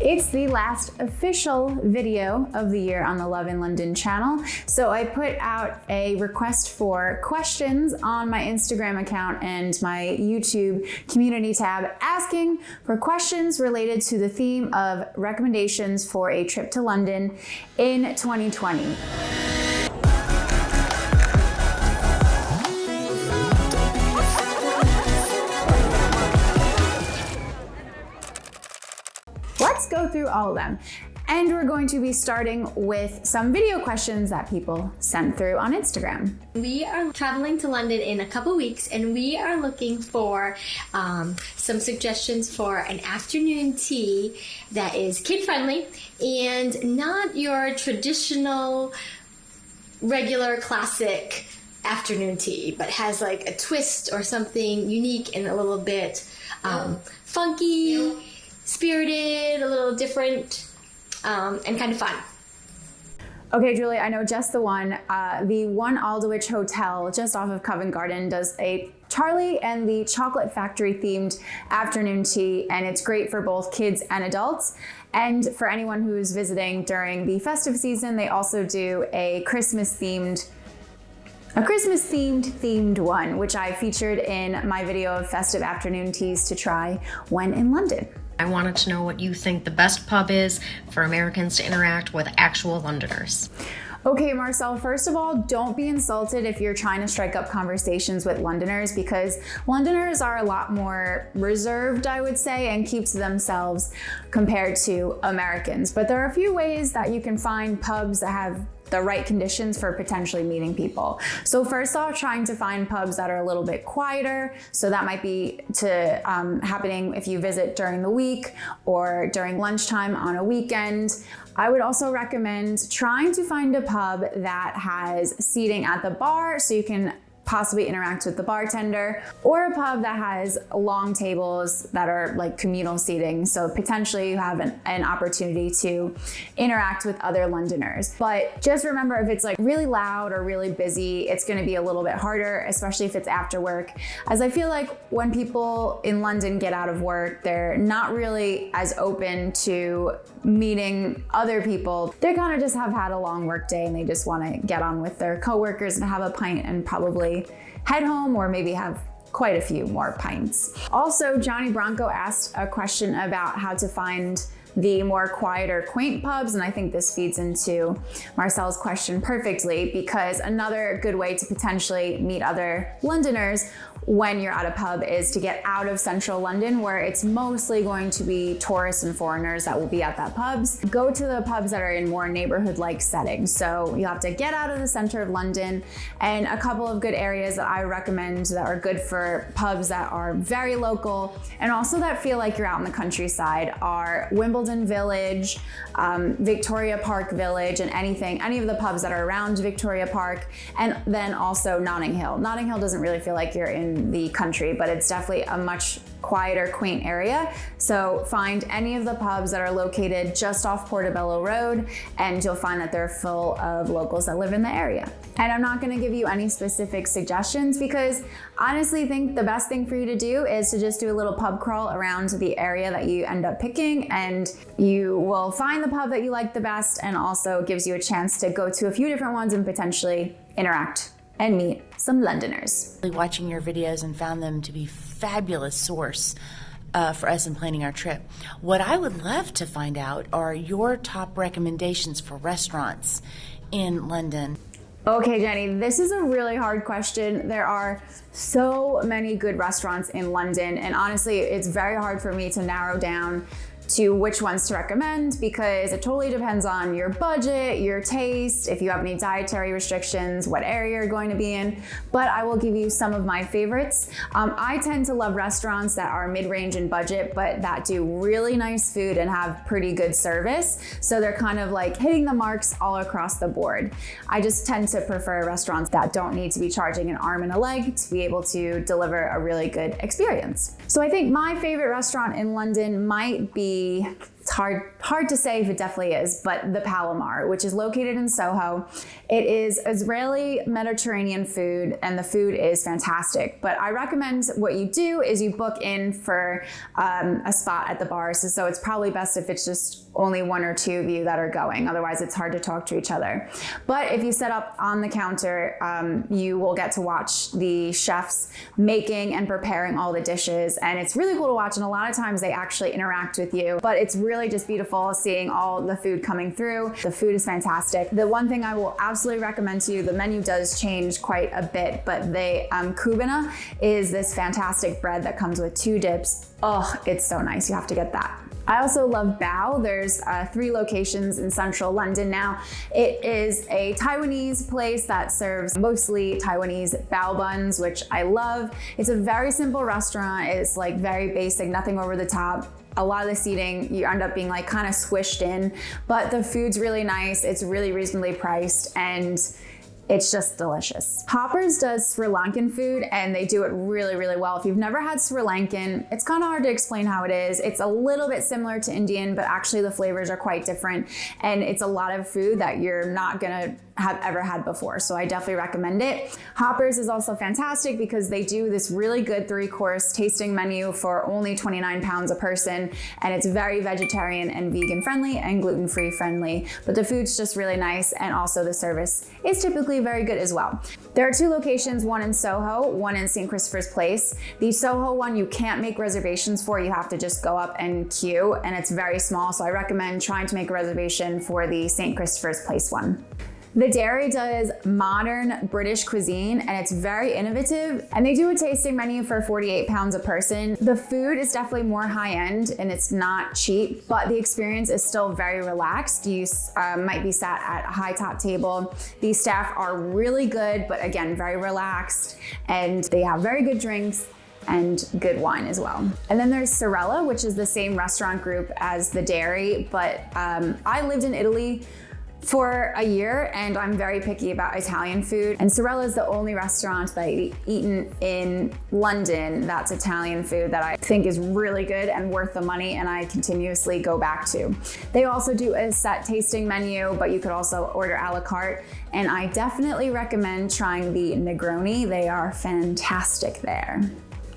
It's the last official video of the year on the Love in London channel. So I put out a request for questions on my Instagram account and my YouTube community tab asking for questions related to the theme of recommendations for a trip to London in 2020. Let's go through all of them. And we're going to be starting with some video questions that people sent through on Instagram. We are traveling to London in a couple weeks, and we are looking for some suggestions for an afternoon tea that is kid-friendly and not your traditional, regular, classic afternoon tea, but has like a twist or something unique and a little bit funky, spirited, a little different, and kind of fun. Okay, Julie, I know just the one. The One ALDWYCH Hotel just off of Covent Garden does a Charlie and the Chocolate Factory themed afternoon tea, and it's great for both kids and adults. And for anyone who's visiting during the festive season, they also do a Christmas themed one, which I featured in my video of festive afternoon teas to try when in London. I wanted to know what you think the best pub is for Americans to interact with actual Londoners. Okay, Marcel, first of all, don't be insulted if you're trying to strike up conversations with Londoners, because Londoners are a lot more reserved, I would say, and keep to themselves compared to Americans. But there are a few ways that you can find pubs that have the right conditions for potentially meeting people. So first off, trying to find pubs that are a little bit quieter. So that might be happening if you visit during the week or during lunchtime on a weekend. I would also recommend trying to find a pub that has seating at the bar so you can possibly interact with the bartender, or a pub that has long tables that are like communal seating. So potentially you have an opportunity to interact with other Londoners. But just remember, if it's like really loud or really busy, it's gonna be a little bit harder, especially if it's after work. As I feel like when people in London get out of work, they're not really as open to meeting other people. They kind of just have had a long work day and they just wanna get on with their coworkers and have a pint and probably head home, or maybe have quite a few more pints. Also, Johnny Bronco asked a question about how to find the more quieter, quaint pubs, and I think this feeds into Marcel's question perfectly, because another good way to potentially meet other Londoners when you're at a pub is to get out of central London, where it's mostly going to be tourists and foreigners that will be at that pubs. Go to the pubs that are in more neighborhood-like settings. So you have to get out of the center of London, and a couple of good areas that I recommend that are good for pubs that are very local and also that feel like you're out in the countryside are Wimbledon Village, Victoria Park Village, and any of the pubs that are around Victoria Park, and then also Notting Hill. Notting Hill doesn't really feel like you're in the country, but it's definitely a much quieter, quaint area. So find any of the pubs that are located just off Portobello Road, and you'll find that they're full of locals that live in the area. And I'm not gonna give you any specific suggestions, because honestly, I think the best thing for you to do is to just do a little pub crawl around the area that you end up picking, and you will find the pub that you like the best, and also gives you a chance to go to a few different ones and potentially interact and meet some Londoners. Watching your videos and found them to be fabulous source for us in planning our trip. What I would love to find out are your top recommendations for restaurants in London. Okay, Jenny, this is a really hard question. There are so many good restaurants in London, and honestly, it's very hard for me to narrow down to which ones to recommend, because it totally depends on your budget, your taste, if you have any dietary restrictions, what area you're going to be in. But I will give you some of my favorites. I tend to love restaurants that are mid-range in budget, but that do really nice food and have pretty good service. So they're kind of like hitting the marks all across the board. I just tend to prefer restaurants that don't need to be charging an arm and a leg to be able to deliver a really good experience. So I think my favorite restaurant in London might be it's hard to say if it definitely is, but the Palomar, which is located in Soho. It is Israeli Mediterranean food, and the food is fantastic. But I recommend what you do is you book in for a spot at the bar. So it's probably best if it's just only one or two of you that are going. Otherwise, it's hard to talk to each other. But if you set up on the counter, you will get to watch the chefs making and preparing all the dishes. And it's really cool to watch. And a lot of times they actually interact with you. But it's really just beautiful seeing all the food coming through. The food is fantastic. The one thing I will absolutely recommend to you, the menu does change quite a bit, but the KUBANEH is this fantastic bread that comes with 2 dips. Oh, it's so nice. You have to get that. I also love Bao. There's 3 locations in central London now. It is a Taiwanese place that serves mostly Taiwanese bao buns, which I love. It's a very simple restaurant. It's like very basic, nothing over the top. A lot of the seating, you end up being like kind of squished in, but the food's really nice. It's really reasonably priced, and it's just delicious. Hoppers does Sri Lankan food, and they do it really, really well. If you've never had Sri Lankan, it's kind of hard to explain how it is. It's a little bit similar to Indian, but actually the flavors are quite different. And it's a lot of food that you're not gonna have ever had before. So I definitely recommend it. Hoppers is also fantastic because they do this really good 3-course tasting menu for only £29 a person. And it's very vegetarian and vegan friendly and gluten-free friendly. But the food's just really nice, and also the service is typically very good as well. There are 2 locations, one in Soho, one in St. Christopher's Place. The Soho one you can't make reservations for, you have to just go up and queue, and it's very small, so I recommend trying to make a reservation for the St. Christopher's Place one. The Dairy does modern British cuisine, and it's very innovative, and they do a tasting menu for £48 a person. The food is definitely more high-end and it's not cheap, but the experience is still very relaxed. You might be sat at a high top table. The staff are really good, but again, very relaxed, and they have very good drinks and good wine as well. And then there's Sorella, which is the same restaurant group as the Dairy, but I lived in Italy for a year, and I'm very picky about Italian food. And Sorella is the only restaurant that I've eaten in London that's Italian food that I think is really good and worth the money, and I continuously go back to. They also do a set tasting menu, but you could also order a la carte. And I definitely recommend trying the Negroni. They are fantastic there.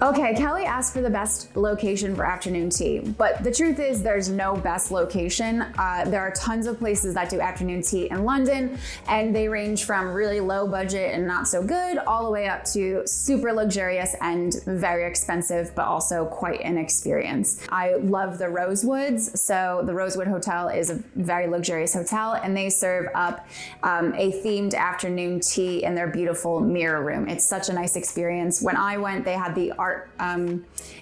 Okay, Kelly asked for the best location for afternoon tea, but the truth is there's no best location. There are tons of places that do afternoon tea in London, and they range from really low budget and not so good all the way up to super luxurious and very expensive, but also quite an experience. I love the Rosewoods. So the Rosewood Hotel is a very luxurious hotel, and they serve up a themed afternoon tea in their beautiful mirror room. It's such a nice experience. When I went, they had the art,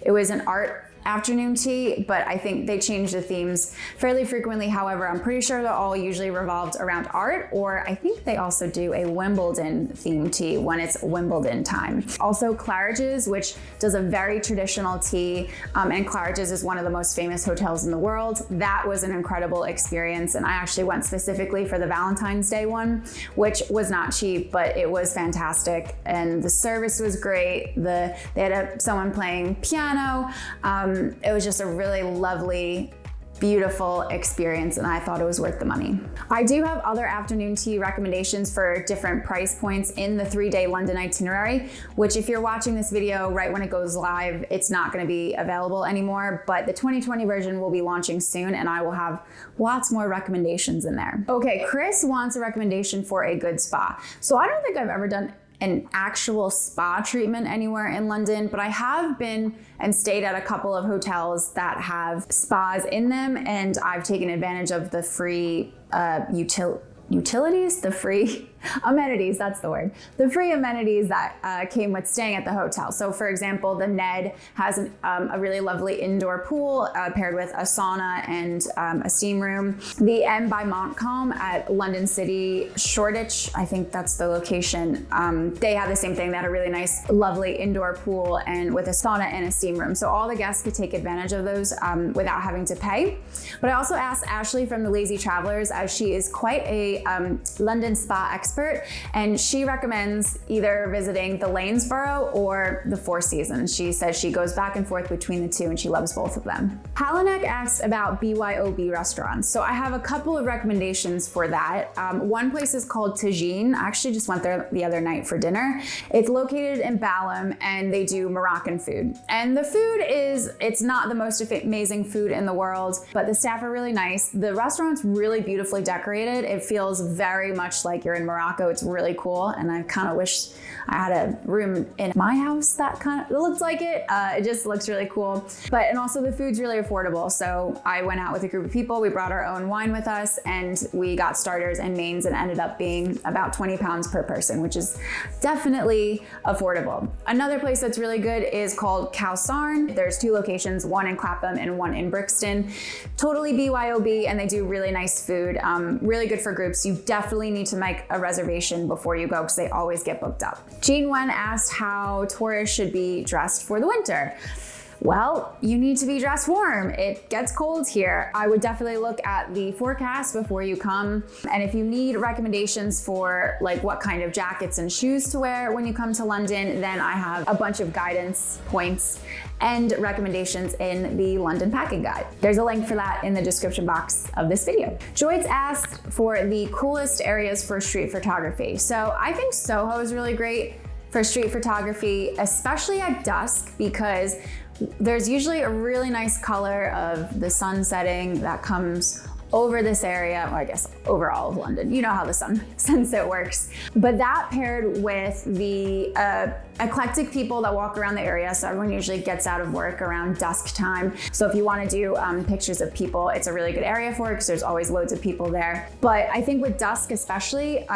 it was an art afternoon tea, but I think they change the themes fairly frequently. However, I'm pretty sure they're all usually revolved around art, or I think they also do a Wimbledon themed tea when it's Wimbledon time. Also CLARIDGE'S, which does a very traditional tea, and CLARIDGE'S is one of the most famous hotels in the world. That was an incredible experience, and I actually went specifically for the Valentine's Day one, which was not cheap, but it was fantastic, and the service was great. They had someone playing piano. It was just a really lovely, beautiful experience, and I thought it was worth the money. I do have other afternoon tea recommendations for different price points in the 3-day London itinerary, which if you're watching this video right when it goes live, it's not going to be available anymore, but the 2020 version will be launching soon, and I will have lots more recommendations in there. Okay, Chris wants a recommendation for a good spa. So I don't think I've ever done an actual spa treatment anywhere in London, but I have been and stayed at a couple of hotels that have spas in them, and I've taken advantage of the free utilities, the free amenities, that's the word. The free amenities that came with staying at the hotel. So for example, the Ned has a really lovely indoor pool paired with a sauna and a steam room. The M by Montcalm at London City, Shoreditch, I think that's the location. They have the same thing. They had a really nice, lovely indoor pool and with a sauna and a steam room. So all the guests could take advantage of those without having to pay. But I also asked Ashley from the Lazy Travelers, as she is quite a London spa expert, and she recommends either visiting the Lanesborough or the Four Seasons. She says she goes back and forth between the two and she loves both of them. Halanek asked about BYOB restaurants. So I have a couple of recommendations for that. One place is called Tagine. I actually just went there the other night for dinner. It's located in Balham and they do Moroccan food. And the food it's not the most amazing food in the world, but the staff are really nice. The restaurant's really beautifully decorated. It feels very much like you're in Morocco. It's really cool. And I kind of wish I had a room in my house that kind of looks like it. It just looks really cool. And also the food's really affordable. So I went out with a group of people. We brought our own wine with us and we got starters and mains and ended up being about 20 pounds per person, which is definitely affordable. Another place that's really good is called KAOSARN. There's 2 locations, one in Clapham and one in Brixton. Totally BYOB, and they do really nice food, really good for groups. You definitely need to make a reservation before you go because they always get booked up. Jean Wen asked how tourists should be dressed for the winter. Well, you need to be dressed warm. It gets cold here. I would definitely look at the forecast before you come. And if you need recommendations for like what kind of jackets and shoes to wear when you come to London, then I have a bunch of guidance points and recommendations in the London Packing Guide. There's a link for that in the description box of this video. Joyce asked for the coolest areas for street photography. So I think Soho is really great for street photography, especially at dusk, because there's usually a really nice color of the sun setting that comes over this area, well, I guess over all of London. You know how the sunset works. But that paired with the eclectic people that walk around the area, so everyone usually gets out of work around dusk time. So if you want to do pictures of people, it's a really good area for it because there's always loads of people there. But I think with dusk especially,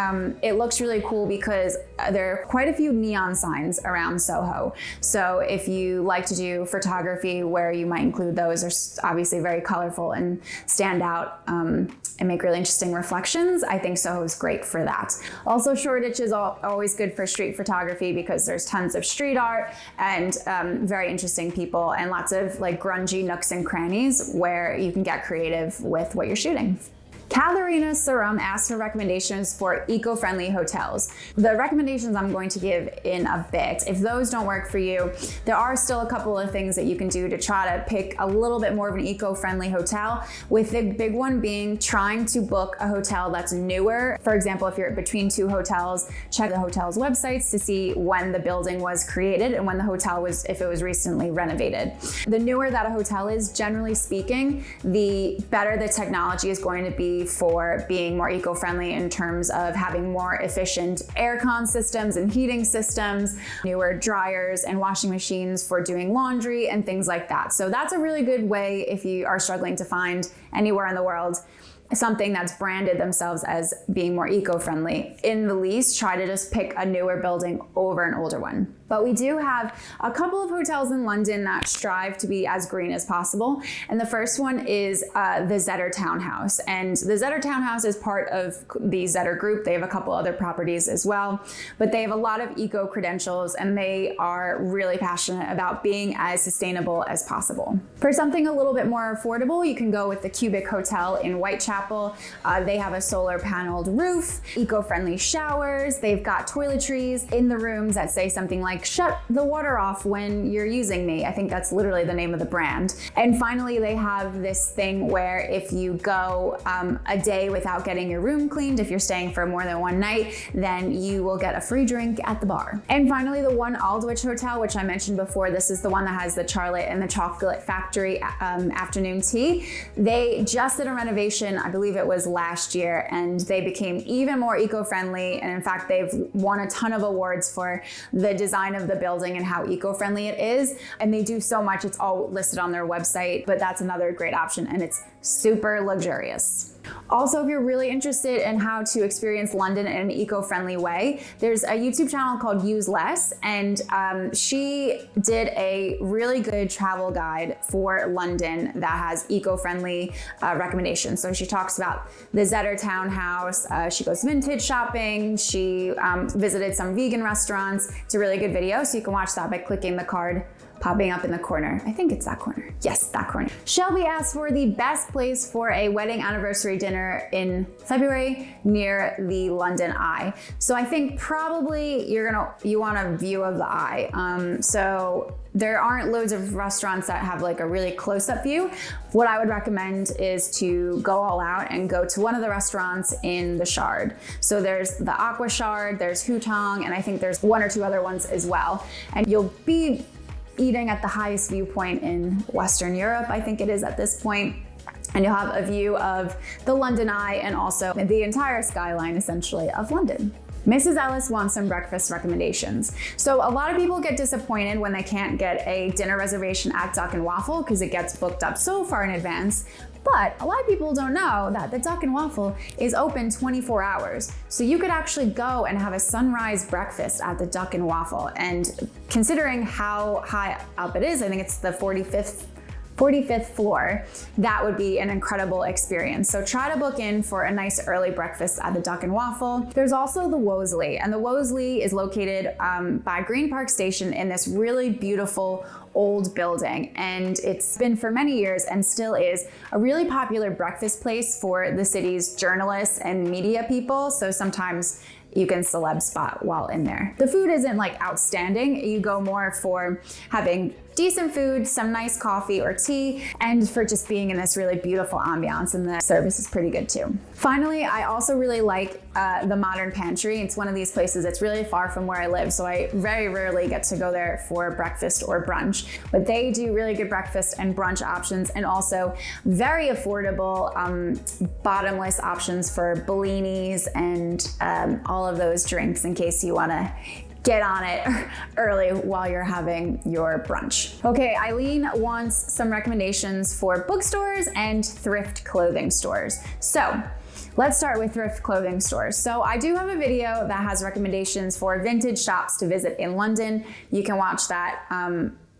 it looks really cool because there are quite a few neon signs around Soho. So if you like to do photography where you might include those, they're obviously very colorful and stand out and make really interesting reflections. I think Soho is great for that. Also, Shoreditch is always good for street photography because there's tons of street art and very interesting people and lots of like grungy nooks and crannies where you can get creative with what you're shooting. Katharina Sarum asked for recommendations for eco-friendly hotels. The recommendations I'm going to give in a bit, if those don't work for you, there are still a couple of things that you can do to try to pick a little bit more of an eco-friendly hotel, with the big one being trying to book a hotel that's newer. For example, if you're between 2 hotels, check the hotel's websites to see when the building was created and when the hotel was, if it was recently renovated. The newer that a hotel is, generally speaking, the better the technology is going to be for being more eco-friendly in terms of having more efficient aircon systems and heating systems, newer dryers and washing machines for doing laundry and things like that. So that's a really good way if you are struggling to find anywhere in the world something that's branded themselves as being more eco-friendly. In the least, try to just pick a newer building over an older one. But we do have a couple of hotels in London that strive to be as green as possible. And the first one is the ZETTER Townhouse. And the ZETTER Townhouse is part of the ZETTER group. They have a couple other properties as well, but they have a lot of eco credentials and they are really passionate about being as sustainable as possible. For something a little bit more affordable, you can go with the QBIC Hotel in Whitechapel. They have a solar paneled roof, eco-friendly showers. They've got toiletries in the rooms that say something like, shut the water off when you're using me. I think that's literally the name of the brand. And finally, they have this thing where if you go a day without getting your room cleaned, if you're staying for more than one night, then you will get a free drink at the bar. And finally, the one ALDWYCH Hotel, which I mentioned before, this is the one that has the Charlotte and the Chocolate Factory afternoon tea. They just did a renovation, I believe it was last year, and they became even more eco-friendly. And in fact, they've won a ton of awards for the design of the building and how eco-friendly it is. And they do so much, it's all listed on their website, but that's another great option and it's super luxurious. Also, if you're really interested in how to experience London in an eco-friendly way, there's a YouTube channel called Use Less, and she did a really good travel guide for London that has eco-friendly recommendations. So she talks about the ZETTER Townhouse, she goes vintage shopping, she visited some vegan restaurants. It's a really good video, so you can watch that by clicking the card popping up in the corner. I think it's that corner. Yes, that corner. Shelby asked for the best place for a wedding anniversary dinner in February near the London Eye. So I think probably you want a view of the Eye. So there aren't loads of restaurants that have like a really close-up view. What I would recommend is to go all out and go to one of the restaurants in the Shard. So there's the AQUA Shard, there's Hutong, and I think there's one or two other ones as well. And you'll be eating at the highest viewpoint in Western Europe, I think it is at this point. And you'll have a view of the London Eye and also the entire skyline, essentially, of London. Mrs. Ellis wants some breakfast recommendations. So a lot of people get disappointed when they can't get a dinner reservation at Duck and Waffle because it gets booked up so far in advance. But a lot of people don't know that the Duck and Waffle is open 24 hours. So you could actually go and have a sunrise breakfast at the Duck and Waffle. And considering how high up it is, I think it's the 45th floor, that would be an incredible experience. So try to book in for a nice early breakfast at the Duck and Waffle. There's also the WOLSELEY, and the WOLSELEY is located by Green Park Station in this really beautiful old building. And it's been for many years and still is a really popular breakfast place for the city's journalists and media people. So sometimes you can celeb spot while in there. The food isn't like outstanding. You go more for having decent food, some nice coffee or tea, and for just being in this really beautiful ambiance, and the service is pretty good too. Finally, I also really like the Modern Pantry. It's one of these places that's really far from where I live, so I very rarely get to go there for breakfast or brunch, but they do really good breakfast and brunch options, and also very affordable bottomless options for bellinis and all of those drinks in case you want to get on it early while you're having your brunch. Okay, Eileen wants some recommendations for bookstores and thrift clothing stores. So let's start with thrift clothing stores. So I do have a video that has recommendations for vintage shops to visit in London. You can watch that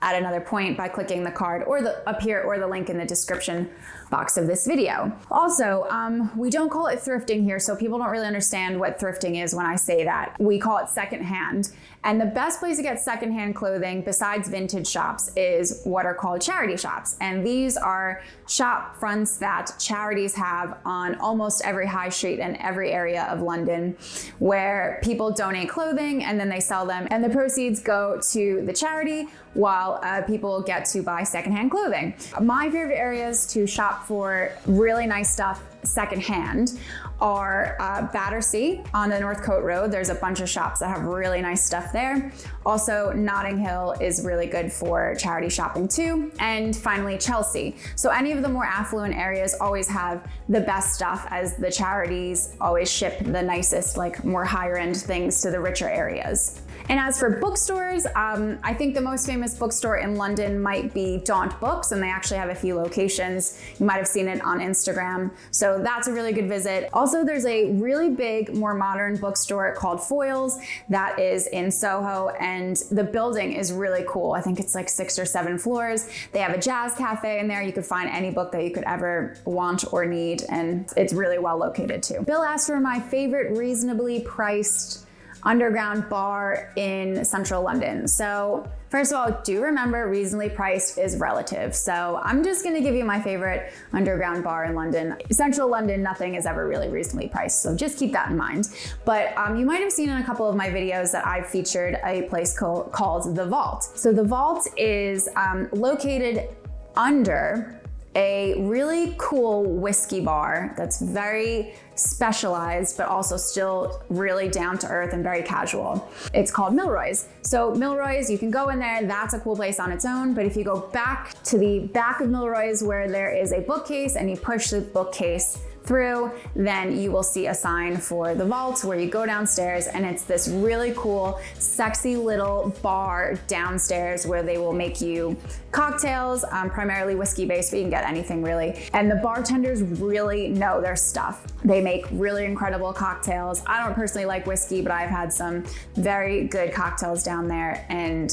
at another point by clicking the card or up here or the link in the description box of this video. Also, we don't call it thrifting here, so people don't really understand what thrifting is when I say that. We call it secondhand. And the best place to get secondhand clothing besides vintage shops is what are called charity shops. And these are shop fronts that charities have on almost every high street in every area of London, where people donate clothing and then they sell them, and the proceeds go to the charity while people get to buy secondhand clothing. My favorite areas to shop for really nice stuff secondhand are Battersea on the Northcote Road. There's a bunch of shops that have really nice stuff there. Also, Notting Hill is really good for charity shopping too. And finally, Chelsea. So any of the more affluent areas always have the best stuff, as the charities always ship the nicest, like more higher end things to the richer areas. And as for bookstores, I think the most famous bookstore in London might be Daunt Books, and they actually have a few locations. You might have seen it on Instagram, so that's a really good visit. Also, there's a really big, more modern bookstore called FOYLES that is in Soho, and the building is really cool. I think it's like 6 or 7 floors. They have a jazz cafe in there. You could find any book that you could ever want or need, and it's really well located too. Bill asked for my favorite reasonably priced underground bar in central London. So first of all, do remember reasonably priced is relative. So I'm just gonna give you my favorite underground bar in London. Central London, nothing is ever really reasonably priced. So just keep that in mind. But you might have seen in a couple of my videos that I've featured a place called The Vault. So The Vault is located under a really cool whiskey bar that's very specialized, but also still really down to earth and very casual. It's called Milroy's. So Milroy's, you can go in there, that's a cool place on its own, but if you go back to the back of Milroy's where there is a bookcase and you push the bookcase through, then you will see a sign for The Vault where you go downstairs, and it's this really cool, sexy little bar downstairs where they will make you cocktails, primarily whiskey based, but you can get anything really. And the bartenders really know their stuff. They make really incredible cocktails. I don't personally like whiskey, but I've had some very good cocktails down there, and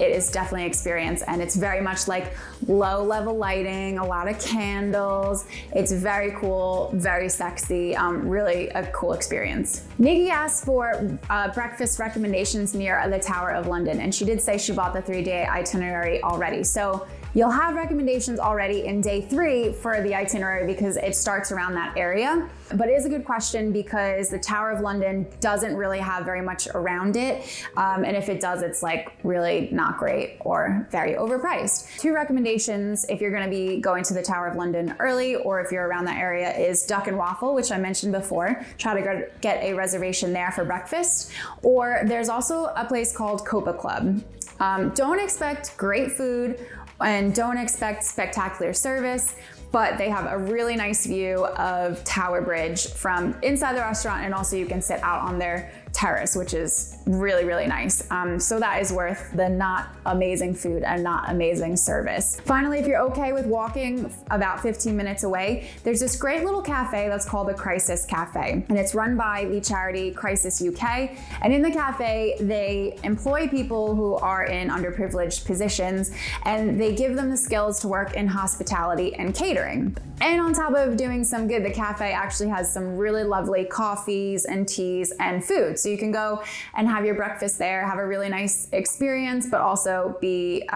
it is definitely an experience, and it's very much like low level lighting, a lot of candles. It's very cool, very sexy, really a cool experience. Nikki asked for breakfast recommendations near the Tower of London, and she did say she bought the 3-day itinerary already. So you'll have recommendations already in day 3 for the itinerary because it starts around that area. But it is a good question because the Tower of London doesn't really have very much around it. And if it does, it's like really not great or very overpriced. 2 recommendations if you're gonna be going to the Tower of London early or if you're around that area is Duck and Waffle, which I mentioned before. Try to get a reservation there for breakfast. Or there's also a place called COPPA Club. Don't expect great food and don't expect spectacular service, but they have a really nice view of Tower Bridge from inside the restaurant, and also you can sit out on their terrace, which is really, really nice. So that is worth the not amazing food and not amazing service. Finally, if you're okay with walking about 15 minutes away, there's this great little cafe that's called the Crisis Cafe, and it's run by the charity Crisis UK. And in the cafe, they employ people who are in underprivileged positions, and they give them the skills to work in hospitality and catering. And on top of doing some good, the cafe actually has some really lovely coffees and teas and food. So you can go and have your breakfast there, have a really nice experience, but also be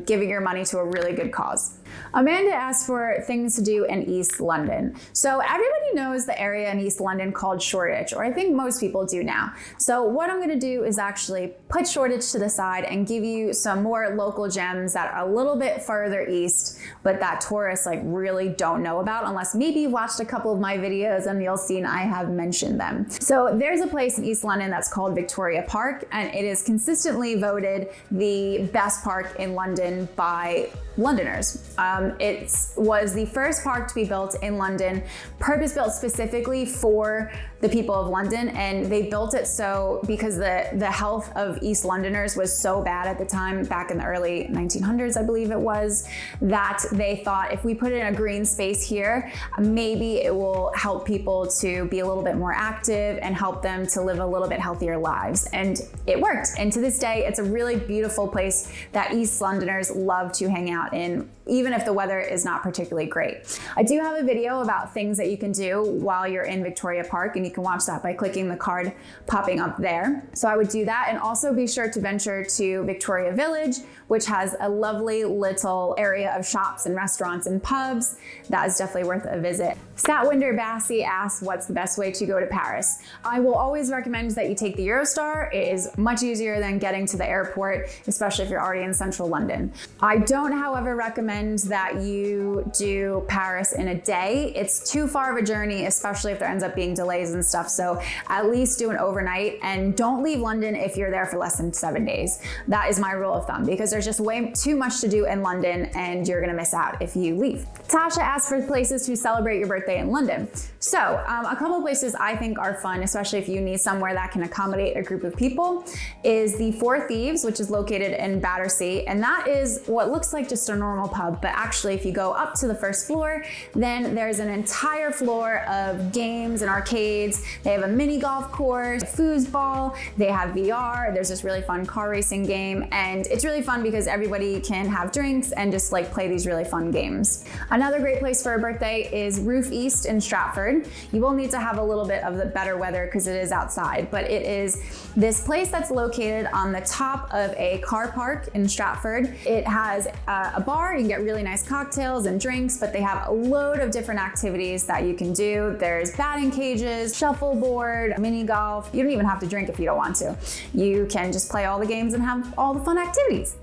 giving your money to a really good cause. Amanda asked for things to do in East London. So everybody knows the area in East London called Shoreditch, or I think most people do now. So what I'm gonna do is actually put Shoreditch to the side and give you some more local gems that are a little bit further east, but that tourists like really don't know about unless maybe you've watched a couple of my videos and you'll see I have mentioned them. So there's a place in East London that's called Victoria Park, and it is consistently voted the best park in London by Londoners. It was the first park to be built in London, purpose-built specifically for the people of London, and they built it so because the health of East Londoners was so bad at the time, back in the early 1900s, I believe it was, that they thought if we put in a green space here, maybe it will help people to be a little bit more active and help them to live a little bit healthier lives. And it worked. And to this day, it's a really beautiful place that East Londoners love to hang out in, even if the weather is not particularly great. I do have a video about things that you can do while you're in Victoria Park, and you can watch that by clicking the card popping up there. So I would do that, and also be sure to venture to Victoria Village, which has a lovely little area of shops and restaurants and pubs. That is definitely worth a visit. Statwinder Bassey asks, what's the best way to go to Paris? I will always recommend that you take the Eurostar. It is much easier than getting to the airport, especially if you're already in central London. I don't, however, recommend that you do Paris in a day. It's too far of a journey, especially if there ends up being delays and stuff. So at least do an overnight, and don't leave London if you're there for less than 7 days. That is my rule of thumb, because there's just way too much to do in London and you're gonna miss out if you leave. Tasha asked for places to celebrate your birthday in London. So a couple of places I think are fun, especially if you need somewhere that can accommodate a group of people, is the Thieves, which is located in Battersea. And that is what looks like just a normal pub, but actually if you go up to the first floor, then there's an entire floor of games and arcades. They have a mini golf course, a foosball, they have VR, there's this really fun car racing game, and it's really fun because everybody can have drinks and just like play these really fun games. Another great place for a birthday is Roof East in Stratford. You will need to have a little bit of the better weather because it is outside, but it is this place that's located on the top of a car park in Stratford. It has a bar, you can get really nice cocktails and drinks, but they have a load of different activities that you can do. There's batting cages, shuffleboard, mini golf. You don't even have to drink if you don't want to. You can just play all the games and have all the fun activities.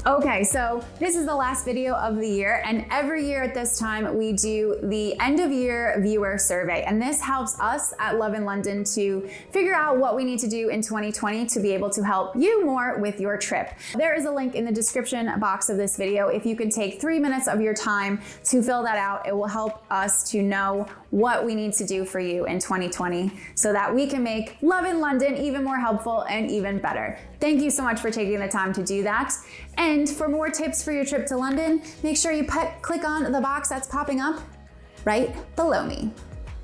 Okay, so this is the last video of the year, and every year at this time we do the end of year viewer survey, and this helps us at Love in London to figure out what we need to do in 2020 to be able to help you more with your trip. There is a link in the description box of this video. If you can take 3 minutes of your time to fill that out, it will help us to know what we need to do for you in 2020 so that we can make Love in London even more helpful and even better. Thank you so much for taking the time to do that. And for more tips for your trip to London, make sure you click on the box that's popping up right below me.